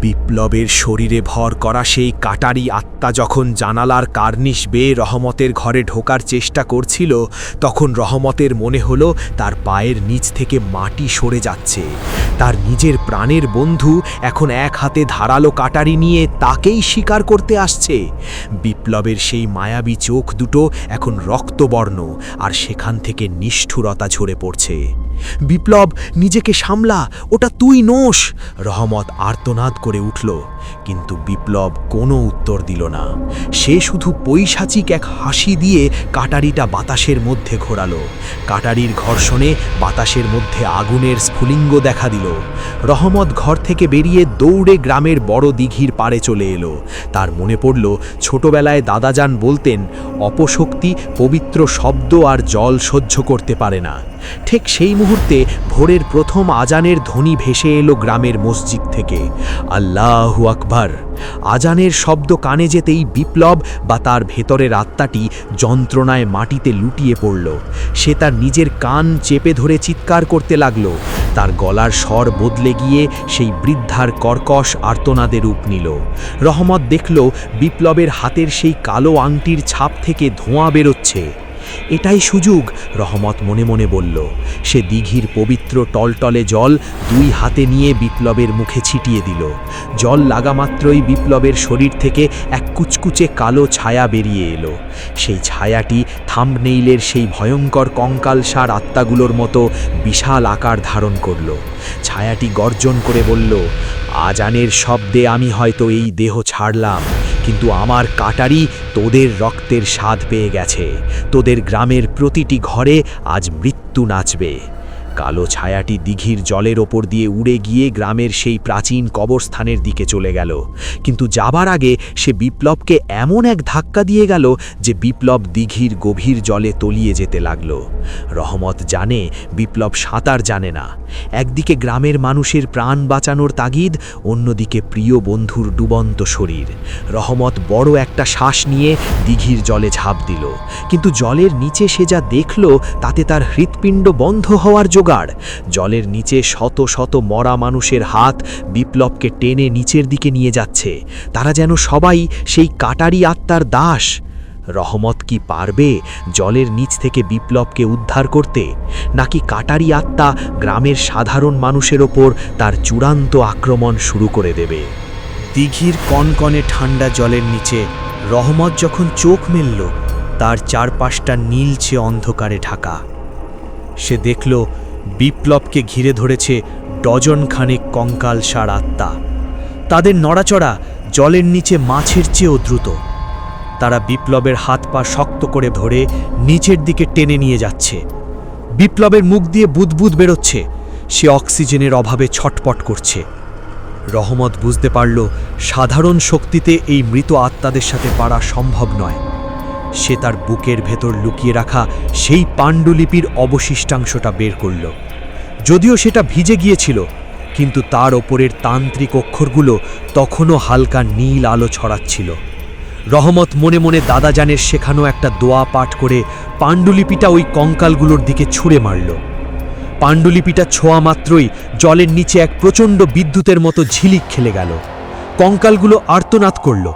বিপ্লবের শরীরে ভর করা সেই কাটারি আত্মা যখন জানালার কার্নিশ বেয়ে রহমতের ঘরে ঢোকার চেষ্টা করছিল, তখন রহমতের মনে হলো তার পায়ের নিচ থেকে মাটি সরে যাচ্ছে। তার নিজের প্রাণের বন্ধু এখন এক হাতে ধারালো কাটারি নিয়ে তাকেই শিকার করতে আসছে। বিপ্লবের সেই মায়াবী চোখ দুটো এখন রক্তবর্ণ, আর সেখান থেকে নিষ্ঠুরতা ঝরে পড়ছে। বিপ্লব, নিজেকে সামলা, ওটা তুই নোস! রহমত আর্তনাদ করে উঠল, কিন্তু বিপ্লব কোনো উত্তর দিল না। সে শুধু পৈশাচিক এক হাসি দিয়ে কাটারিটা বাতাসের মধ্যে ঘোরালো। কাটারির ঘর্ষণে বাতাসের মধ্যে আগুনের স্ফুলিঙ্গ দেখা দিল। রহমত ঘর থেকে বেরিয়ে দৌড়ে গ্রামের বড় দিঘির পাড়ে চলে এলো। তার মনে পড়ল, ছোটবেলায় দাদাজান বলতেন, অপশক্তি পবিত্র শব্দ আর জল সহ্য করতে পারে না। ঠিক সেই মুহূর্তে ভোরের প্রথম আজানের ধ্বনি ভেসে এলো গ্রামের মসজিদ থেকে। আল্লাহু আকবার! আজানের শব্দ কানে যেতেই বিপ্লব বা তার ভেতরের আত্মাটি যন্ত্রণায় মাটিতে লুটিয়ে পড়ল। সে তার নিজের কান চেপে ধরে চিৎকার করতে লাগল। তার গলার স্বর বদলে গিয়ে সেই বৃদ্ধার কর্কশ আর্তনাদে রূপ নিল। রহমত দেখল, বিপ্লবের হাতের সেই কালো আংটির ছাপ থেকে ধোঁয়া বেরোচ্ছে। এটাই সুযোগ, রহমত মনে মনে বলল। সে দিঘির পবিত্র টলটলে জল দুই হাতে নিয়ে বিপ্লবের মুখে ছিটিয়ে দিল। জল লাগামাত্রই বিপ্লবের শরীর থেকে এক কুচকুচে কালো ছায়া বেরিয়ে এলো। সেই ছায়াটি থাম্বনেইলের সেই ভয়ঙ্কর কঙ্কালসার আত্মাগুলোর মতো বিশাল আকার ধারণ করল। ছায়াটি গর্জন করে বলল, আজানের শব্দে আমি হয়তো এই দেহ ছাড়লাম, কিন্তু আমার কাটারি তোদের রক্তের স্বাদ পেয়ে গেছে। তোদের গ্রামের প্রতিটি ঘরে আজ মৃত্যু নাচবে। কালো ছায়াটি দিঘির জলের ওপর দিয়ে উড়ে গিয়ে গ্রামের সেই প্রাচীন কবরস্থানের দিকে চলে গেল। কিন্তু যাবার আগে সে বিপ্লবকে এমন এক ধাক্কা দিয়ে গেল যে বিপ্লব দিঘির গভীর জলে তলিয়ে যেতে লাগল। রহমত জানে বিপ্লব সাঁতার জানে না। একদিকে গ্রামের মানুষের প্রাণ বাঁচানোর তাগিদ, অন্যদিকে প্রিয় বন্ধুর ডুবন্ত শরীর। রহমত বড় একটা শ্বাস নিয়ে দিঘির জলে ঝাঁপ দিল, কিন্তু জলের নিচে সে যা দেখল তাতে তার হৃৎপিণ্ড বন্ধ হওয়ার জোগাড়। জলের নিচে শত শত মরা মানুষের হাত বিপ্লবকে টেনে নিচের দিকে নিয়ে যাচ্ছে। তারা যেন সবাই সেই কাটারি আত্মার দাস। রহমত কি পারবে জলের নিচ থেকে বিপ্লবকে উদ্ধার করতে, নাকি কাটারি আত্মা গ্রামের সাধারণ মানুষের ওপর তার চূড়ান্ত আক্রমণ শুরু করে দেবে? দিঘির কনকনে ঠান্ডা জলের নিচে রহমত যখন চোখ মেলল, তার চারপাশটা নীলচে অন্ধকারে ঢাকা। সে দেখল বিপ্লবকে ঘিরে ধরেছে ডজনখানেক কঙ্কালসার আত্মা। তাদের নড়াচড়া জলের নিচে মাছের চেয়েও দ্রুত। তারা বিপ্লবের হাত পা শক্ত করে ধরে নিচের দিকে টেনে নিয়ে যাচ্ছে। বিপ্লবের মুখ দিয়ে বুদবুদ বেরোচ্ছে। সে অক্সিজেনের অভাবে ছটপট করছে। রহমত বুঝতে পারল, সাধারণ শক্তিতে এই মৃত আত্মাদের সাথে পারা সম্ভব নয়। সে তার বুকের ভেতর লুকিয়ে রাখা সেই পাণ্ডুলিপির অবশিষ্টাংশটা বের করল। যদিও সেটা ভিজে গিয়েছিল, কিন্তু তার ওপরের তান্ত্রিক অক্ষরগুলো তখনও হালকা নীল আলো ছড়াচ্ছিল। রহমত মনে মনে দাদাজানের শেখানো একটা দোয়া পাঠ করে পাণ্ডুলিপিটা ওই কঙ্কালগুলোর দিকে ছুঁড়ে মারল। পাণ্ডুলিপিটা ছোঁয়া মাত্রই জলের নিচে এক প্রচণ্ড বিদ্যুতের মতো ঝিলিক খেলে গেল। কঙ্কালগুলো আর্তনাদ করল,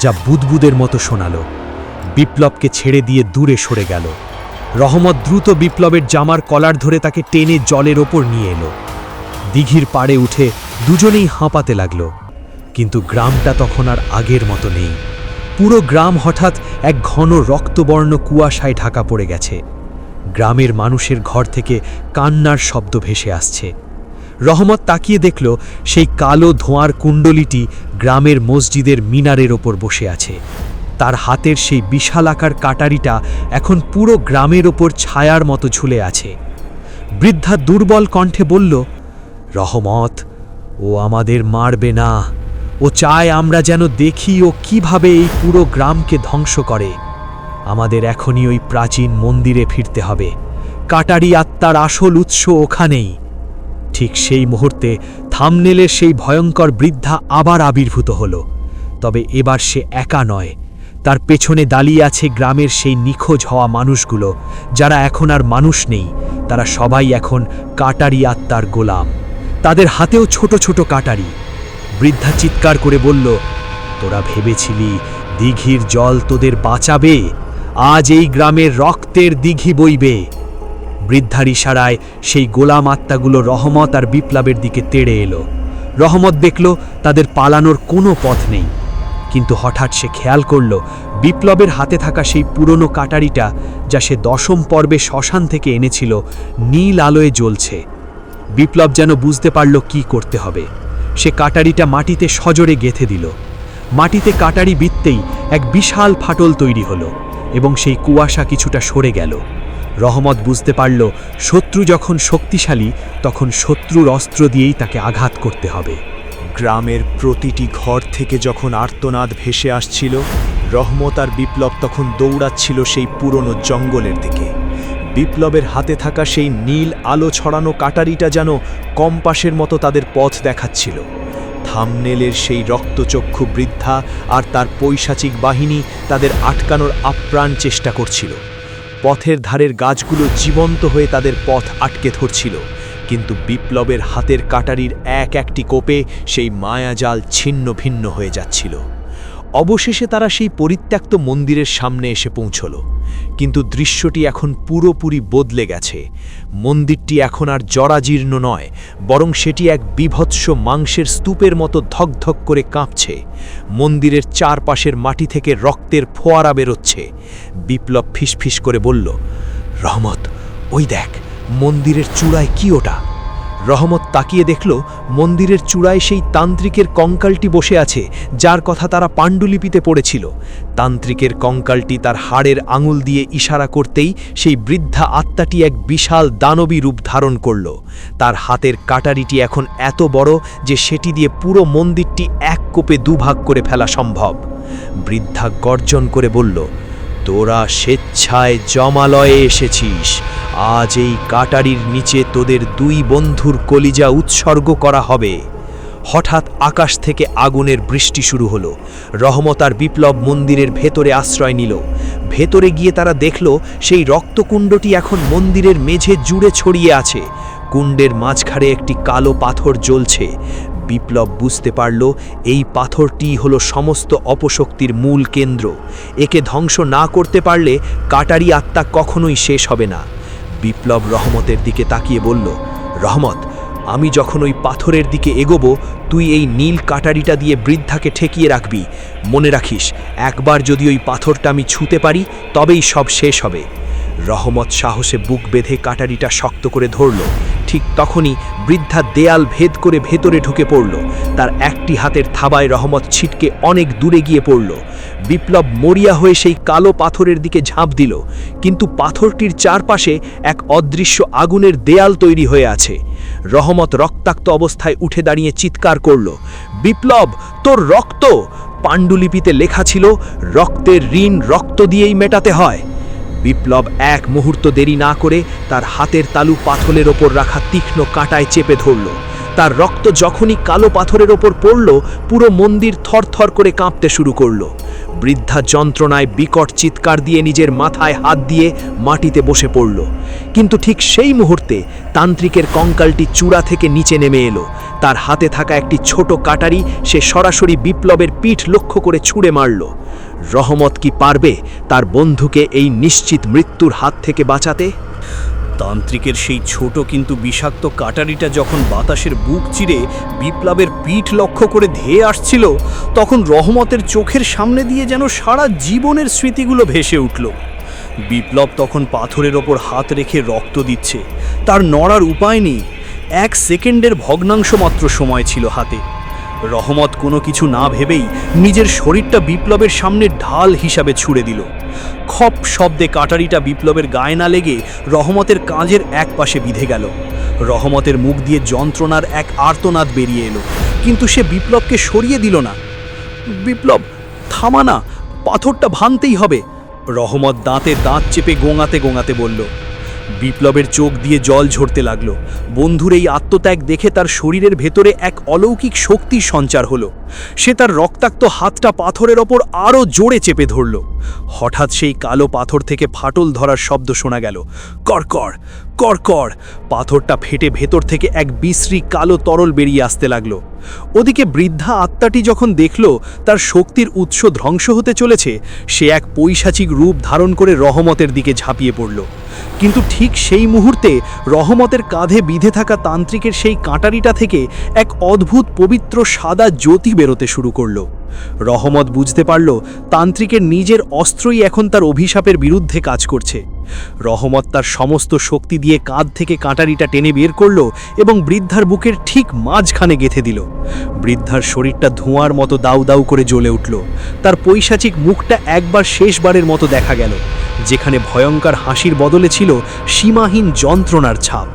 যা বুদবুদের মতো শোনালো। বিপ্লবকে ছেড়ে দিয়ে দূরে সরে গেল। রহমত দ্রুত বিপ্লবের জামার কলার ধরে তাকে টেনে জলের ওপর নিয়ে এলো। দিঘির পাড়ে উঠে দুজনেই হাঁপাতে লাগল। কিন্তু গ্রামটা তখন আর আগের মতো নেই। পুরো গ্রাম হঠাৎ এক ঘন রক্তবর্ণ কুয়াশায় ঢাকা পড়ে গেছে। গ্রামের মানুষের ঘর থেকে কান্নার শব্দ ভেসে আসছে। রহমত তাকিয়ে দেখল সেই কালো ধোঁয়ার কুণ্ডলিটি গ্রামের মসজিদের মিনারের ওপর বসে আছে। তার হাতের সেই বিশালাকার কাটারিটা এখন পুরো গ্রামের ওপর ছায়ার মতো ঝুলে আছে। বৃদ্ধা দুর্বল কণ্ঠে বলল, রহমত, ও আমাদের মারবে না। ও চায় আমরা যেন দেখি ও কিভাবে এই পুরো গ্রামকে ধ্বংস করে। আমাদের এখনই ওই প্রাচীন মন্দিরে ফিরতে হবে। কাটারি আত্মার আসল উৎস ওখানেই। ঠিক সেই মুহূর্তে থামনেলের সেই ভয়ঙ্কর বৃদ্ধা আবার আবির্ভূত হল। তবে এবার সে একা নয়, তার পেছনে দাঁড়িয়ে আছে গ্রামের সেই নিখোঁজ হওয়া মানুষগুলো, যারা এখন আর মানুষ নেই। তারা সবাই এখন কাটারি আত্মার গোলাম। তাদের হাতেও ছোট ছোট কাটারি। বৃদ্ধা চিৎকার করে বলল, তোরা ভেবেছিলি দিঘির জল তোদের বাঁচাবে? আজ এই গ্রামের রক্তের দিঘি বইবে। বৃদ্ধার ইশারায় সেই গোলাম আত্মাগুলো রহমত আর বিপ্লবের দিকে তেড়ে এলো। রহমত দেখল তাদের পালানোর কোনো পথ নেই। কিন্তু হঠাৎ সে খেয়াল করল বিপ্লবের হাতে থাকা সেই পুরনো কাটারিটা, যা সে 10ম পর্বে শ্মশান থেকে এনেছিল, নীল আলোয় জ্বলছে। বিপ্লব যেন বুঝতে পারল কি করতে হবে। সে কাটারিটা মাটিতে সজোরে গেঁথে দিল। মাটিতে কাটারি বিঁধতেই এক বিশাল ফাটল তৈরি হলো এবং সেই কুয়াশা কিছুটা সরে গেল। রহমত বুঝতে পারল শত্রু যখন শক্তিশালী, তখন শত্রুর অস্ত্র দিয়েই তাকে আঘাত করতে হবে। গ্রামের প্রতিটি ঘর থেকে যখন আর্তনাদ ভেসে আসছিল, রহমত আর বিপ্লব তখন দৌড়াচ্ছিল সেই পুরনো জঙ্গলের দিকে। বিপ্লবের হাতে থাকা সেই নীল আলো ছড়ানো কাটারিটা যেন কম্পাসের মতো তাদের পথ দেখাচ্ছিল। থামনেলের সেই রক্তচক্ষু বৃদ্ধা আর তার পৈশাচিক বাহিনী তাদের আটকানোর আপ্রাণ চেষ্টা করছিল। পথের ধারের গাছগুলো জীবন্ত হয়ে তাদের পথ আটকে ধরছিল, কিন্তু বিপ্লবের হাতের কাটারির একটি কোপে সেই মায়াজাল ছিন্ন ভিন্ন হয়ে যাচ্ছিল। অবশেষে তারা সেই পরিত্যক্ত মন্দিরের সামনে এসে পৌঁছল। কিন্তু দৃশ্যটি এখন পুরোপুরি বদলে গেছে। মন্দিরটি এখন আর জরাজীর্ণ নয়, বরং সেটি এক বীভৎস মাংসের স্তূপের মতো ধকধক করে কাঁপছে। মন্দিরের চারপাশের মাটি থেকে রক্তের ফোয়ারা বেরোচ্ছে। বিপ্লব ফিসফিস করে বলল, রহমত, ওই দেখ, মন্দিরের চূড়ায় কি ওটা? রহমত তাকিয়ে দেখল মন্দিরের চূড়ায় সেই তান্ত্রিকের কঙ্কালটি বসে আছে, যার কথা তারা পাণ্ডুলিপিতে পড়েছিল। তান্ত্রিকের কঙ্কালটি তার হাড়ের আঙুল দিয়ে ইশারা করতেই সেই বৃদ্ধা আত্মাটি এক বিশাল দানবী রূপ ধারণ করল। তার হাতের কাটারিটি এখন এত বড় যে সেটি দিয়ে পুরো মন্দিরটি এক কোপে দুভাগ করে ফেলা সম্ভব। বৃদ্ধা গর্জন করে বলল, তোরা স্বেচ্ছায় জমালয়ে এসেছিস। আজ এই কাটারির নিচে তোদের 2 বন্ধুর কলিজা উৎসর্গ করা হবে। হঠাৎ আকাশ থেকে আগুনের বৃষ্টি শুরু হলো। রহমত আর বিপ্লব মন্দিরের ভেতরে আশ্রয় নিল। ভেতরে গিয়ে তারা দেখল সেই রক্তকুণ্ডটি এখন মন্দিরের মেঝে জুড়ে ছড়িয়ে আছে। কুণ্ডের মাঝখানে একটি কালো পাথর জ্বলছে। বিপ্লব বুঝতে পারল এই পাথরটি হলো সমস্ত অপশক্তির মূল কেন্দ্র। একে ধ্বংস না করতে পারলে কাটারি আত্মা কখনোই শেষ হবে না। বিপ্লব রহমতের দিকে তাকিয়ে বলল, রহমত, আমি যখন ওই পাথরের দিকে এগোবো, তুই এই নীল কাটারিটা দিয়ে বৃদ্ধাকে ঠেকিয়ে রাখবি। মনে রাখিস, একবার যদি ওই পাথরটা আমি ছুঁতে পারি, তবেই সব শেষ হবে। রহমত সাহসে বুক বেঁধে কাটারিটা শক্ত করে ধরল। ঠিক তখনই বৃদ্ধা দেয়াল ভেদ করে ভেতরে ঢুকে পড়ল। তার একটি হাতের থাবায় রহমত ছিটকে অনেক দূরে গিয়ে পড়ল। বিপ্লব মরিয়া হয়ে সেই কালো পাথরের দিকে ঝাঁপ দিল, কিন্তু পাথরটির চারপাশে এক অদৃশ্য আগুনের দেয়াল তৈরি হয়ে আছে। রহমত রক্তাক্ত অবস্থায় উঠে দাঁড়িয়ে চিৎকার করল, বিপ্লব, তোর রক্ত! পাণ্ডুলিপিতে লেখা ছিল, রক্তের ঋণ রক্ত দিয়েই মেটাতে হয়। বিপ্লব এক মুহূর্ত দেরি না করে তার হাতের তালু পাথরের ওপর রাখা তীক্ষ্ণ কাঁটায় চেপে ধরল। তার রক্ত যখনই কালো পাথরের ওপর পড়ল, পুরো মন্দির থরথর করে কাঁপতে শুরু করল। বৃদ্ধা যন্ত্রণায় বিকট চিৎকার দিয়ে নিজের মাথায় হাত দিয়ে মাটিতে বসে পড়ল। কিন্তু ঠিক সেই মুহূর্তে তান্ত্রিকের কঙ্কালটি চূড়া থেকে নিচে নেমে এলো। তার হাতে থাকা একটি ছোট কাটারি সে সরাসরি বিপ্লবের পিঠ লক্ষ্য করে ছুঁড়ে মারল। রহমত কি পারবে তার বন্ধুকে এই নিশ্চিত মৃত্যুর হাত থেকে বাঁচাতে? তান্ত্রিকের সেই ছোট কিন্তু বিষাক্ত কাটারিটা যখন বাতাসের বুক চিরে বিপ্লবের পিঠ লক্ষ্য করে ধেয়ে আসছিল, তখন রহমতের চোখের সামনে দিয়ে যেন সারা জীবনের স্মৃতিগুলো ভেসে উঠল। বিপ্লব তখন পাথরের ওপর হাত রেখে রক্ত দিচ্ছে, তার নড়ার উপায় নেই। 1 সেকেন্ডের ভগ্নাংশ মাত্র সময় ছিল হাতে। রহমত কোনো কিছু না ভেবেই নিজের শরীরটা বিপ্লবের সামনে ঢাল হিসাবে ছুঁড়ে দিল। খপ শব্দে কাটারিটা বিপ্লবের গায়ে না লেগে রহমতের কাঁধের এক পাশে বিঁধে গেল। রহমতের মুখ দিয়ে যন্ত্রণার এক আর্তনাদ বেরিয়ে এলো, কিন্তু সে বিপ্লবকে সরিয়ে দিল না। বিপ্লব, থামা না, পাথরটা ভাঙতেই হবে। রহমত দাঁতে দাঁত চেপে গোঙাতে গোঙাতে বলল। বিপ্লবের চোখ দিয়ে জল ঝরতে লাগলো। বন্ধুর এই আত্মত্যাগ দেখে তার শরীরের ভেতরে এক অলৌকিক শক্তির সঞ্চার হলো। সে তার রক্তাক্ত হাতটা পাথরের ওপর আরও জোরে চেপে ধরল। হঠাৎ সেই কালো পাথর থেকে ফাটল ধরার শব্দ শোনা গেল। কড়কড় কড়কড়, পাথরটা ফেটে ভেতর থেকে এক বিশ্রী কালো তরল বেরিয়ে আসতে লাগলো। ওদিকে বৃদ্ধা আত্মাটি যখন দেখল তার শক্তির উৎস ধ্বংস হতে চলেছে, সে এক পৈশাচিক রূপ ধারণ করে রহমতের দিকে ঝাঁপিয়ে পড়ল। কিন্তু ঠিক সেই মুহূর্তে রহমতের কাঁধে বিঁধে থাকা তান্ত্রিকের সেই কাঁটারিটা থেকে এক অদ্ভুত পবিত্র সাদা জ্যোতি বেরোতে শুরু করল। রহমত বুঝতে পারল তান্ত্রিকের নিজের অস্ত্রই এখন তার অভিশাপের বিরুদ্ধে কাজ করছে। রহমত তার সমস্ত শক্তি দিয়ে কাঁধ থেকে কাঁটারিটা টেনে বের করল এবং বৃদ্ধার বুকের ঠিক মাঝখানে গেঁথে দিল। বৃদ্ধার শরীরটা ধোঁয়ার মতো দাউ দাউ করে জ্বলে উঠল। তার পৈশাচিক মুখটা একবার শেষবারের মতো দেখা গেল, যেখানে ভয়ঙ্কর হাসির বদলে ছিল সীমাহীন যন্ত্রণার ছাপ।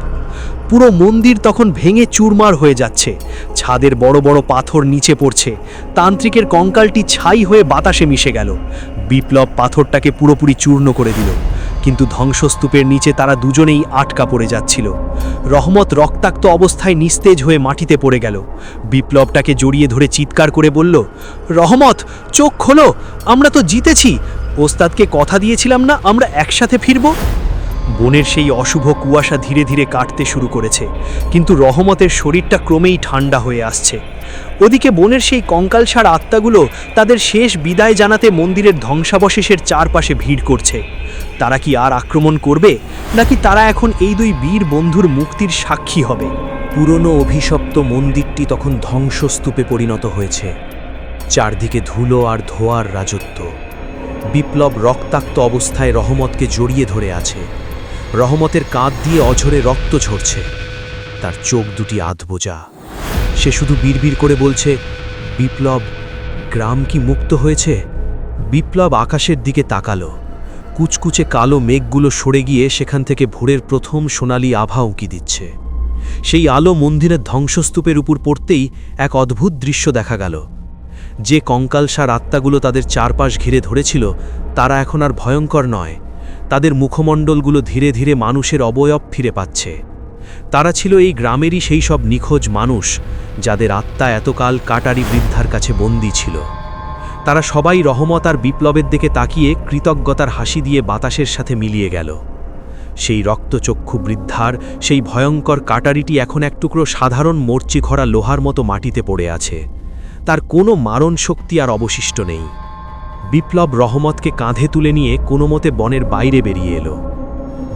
পুরো মন্দির তখন ভেঙে চুরমার হয়ে যাচ্ছে। ছাদের বড় বড় পাথর নিচে পড়ছে। তান্ত্রিকের কঙ্কালটি ছাই হয়ে বাতাসে মিশে গেল। বিপ্লব পাথরটাকে পুরোপুরি চূর্ণ করে দিল, কিন্তু ধ্বংসস্তূপের নিচে তারা দুজনেই আটকা পড়ে যাচ্ছিল। রহমত রক্তাক্ত অবস্থায় নিস্তেজ হয়ে মাটিতে পড়ে গেল। বিপ্লবটাকে জড়িয়ে ধরে চিৎকার করে বলল, রহমত, চোখ খোলো, আমরা তো জিতেছি। ওস্তাদকে কথা দিয়েছিলাম না আমরা একসাথে ফিরব। বনের সেই অশুভ কুয়াশা ধীরে ধীরে কাটতে শুরু করেছে, কিন্তু রহমতের শরীরটা ক্রমেই ঠান্ডা হয়ে আসছে। ওদিকে বনের সেই কঙ্কালসার আত্মাগুলো তাদের শেষ বিদায় জানাতে মন্দিরের ধ্বংসাবশেষের চারপাশে ভিড় করছে। তারা কি আর আক্রমণ করবে, নাকি তারা এখন এই দুই বীর বন্ধুর মুক্তির সাক্ষী হবে? পুরনো অভিশপ্ত মন্দিরটি তখন ধ্বংসস্তূপে পরিণত হয়েছে। চারদিকে ধুলো আর ধোঁয়ার রাজত্ব। বিপ্লব রক্তাক্ত অবস্থায় রহমতকে জড়িয়ে ধরে আছে। রহমতের কাঁধ দিয়ে অঝরে রক্ত ঝরছে। তার চোখ দুটি আধবোজা। সে শুধু বিড়বিড় করে বলছে, বিপ্লব, গ্রাম কি মুক্ত হয়েছে? বিপ্লব আকাশের দিকে তাকালো। কুচকুচে কালো মেঘগুলো সরে গিয়ে সেখান থেকে ভোরের প্রথম সোনালি আভা উঁকি দিচ্ছে। সেই আলো মন্দিরের ধ্বংসস্তূপের উপর পড়তেই এক অদ্ভুত দৃশ্য দেখা গেল। যে কঙ্কালসার আত্মাগুলো তাদের চারপাশ ঘিরে ধরেছিল, তারা এখন আর ভয়ঙ্কর নয়। তাদের মুখমণ্ডলগুলো ধীরে ধীরে মানুষের অবয়ব ফিরে পাচ্ছে। তারা ছিল এই গ্রামেরই সেই সব নিখোঁজ মানুষ, যাদের আত্মা এতকাল কাটারি বৃদ্ধার কাছে বন্দী ছিল। তারা সবাই রহমত আর বিপ্লবের দিকে তাকিয়ে কৃতজ্ঞতার হাসি দিয়ে বাতাসের সাথে মিলিয়ে গেল। সেই রক্তচক্ষু বৃদ্ধার সেই ভয়ঙ্কর কাটারিটি এখন এক টুকরো সাধারণ মরচিঘরা লোহার মতো মাটিতে পড়ে আছে। তার কোনো মারণ শক্তি আর অবশিষ্ট নেই। বিপ্লব রহমতকে কাঁধে তুলে নিয়ে কোনো মতে বনের বাইরে বেরিয়ে এলো।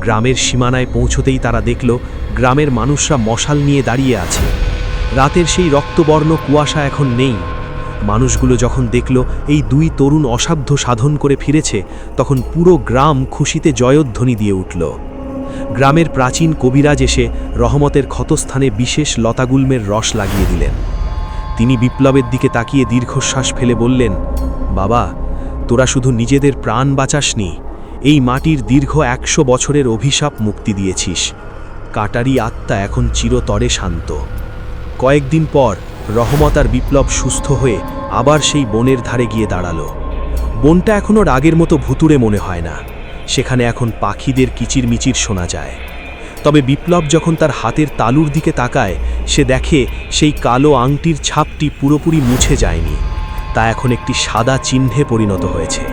গ্রামের সীমানায় পৌঁছতেই তারা দেখল গ্রামের মানুষরা মশাল নিয়ে দাঁড়িয়ে আছে। রাতের সেই রক্তবর্ণ কুয়াশা এখন নেই। মানুষগুলো যখন দেখল এই দুই তরুণ অসাধ্য সাধন করে ফিরেছে, তখন পুরো গ্রাম খুশিতে জয়ধ্বনি দিয়ে উঠল। গ্রামের প্রাচীন কবিরাজ এসে রহমতের ক্ষতস্থানে বিশেষ লতাগুল্মের রস লাগিয়ে দিলেন। তিনি বিপ্লবের দিকে তাকিয়ে দীর্ঘশ্বাস ফেলে বললেন, বাবা, তোরা শুধু নিজেদের প্রাণ বাঁচাসনি, এই মাটির দীর্ঘ 100 বছরের অভিশাপ মুক্তি দিয়েছিস। কাটারি আত্মা এখন চিরতরে শান্ত। কয়েকদিন পর রহমত আর বিপ্লব সুস্থ হয়ে আবার সেই বনের ধারে গিয়ে দাঁড়ালো। বনটা এখনও আগের মতো ভুতুড়ে মনে হয় না। সেখানে এখন পাখিদের কিচিরমিচির শোনা যায়। তবে বিপ্লব যখন তার হাতের তালুর দিকে তাকায়, সে দেখে সেই কালো আংটির ছাপটি পুরোপুরি মুছে যায়নি। তা এখন একটি সাদা চিহ্নে পরিণত হয়েছে।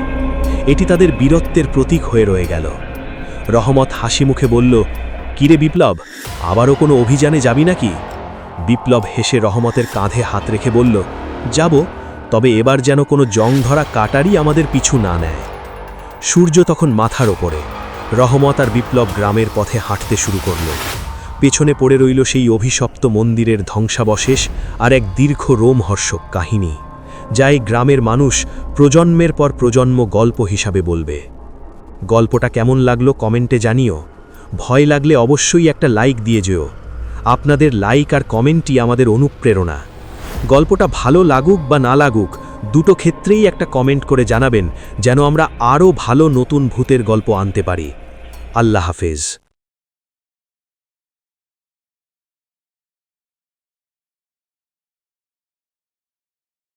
এটি তাদের বীরত্বের প্রতীক হয়ে রয়ে গেল। রহমত হাসি মুখে বলল, কিরে বিপ্লব, আবারও কোনো অভিযানে যাবি নাকি? বিপ্লব হেসে রহমতের কাঁধে হাত রেখে বলল, যাব, তবে এবার যেন কোনো জং ধরা কাটারই আমাদের পিছু না নেয়। সূর্য তখন মাথার ওপরে। রহমত আর বিপ্লব গ্রামের পথে হাঁটতে শুরু করল। পেছনে পড়ে রইল সেই অভিশপ্ত মন্দিরের ধ্বংসাবশেষ আর এক দীর্ঘ রোমহর্ষক কাহিনী, যা এই গ্রামের মানুষ প্রজন্মের পর প্রজন্ম গল্প হিসাবে বলবে। গল্পটা কেমন লাগলো কমেন্টে জানিও। ভয় লাগলে অবশ্যই একটা লাইক দিয়ে যেও। আপনাদের লাইক আর কমেন্টই আমাদের অনুপ্রেরণা। গল্পটা ভালো লাগুক বা না লাগুক, দুটো ক্ষেত্রেই একটা কমেন্ট করে জানাবেন, যেন আমরা আরও ভালো নতুন ভূতের গল্প আনতে পারি। আল্লাহ হাফেজ।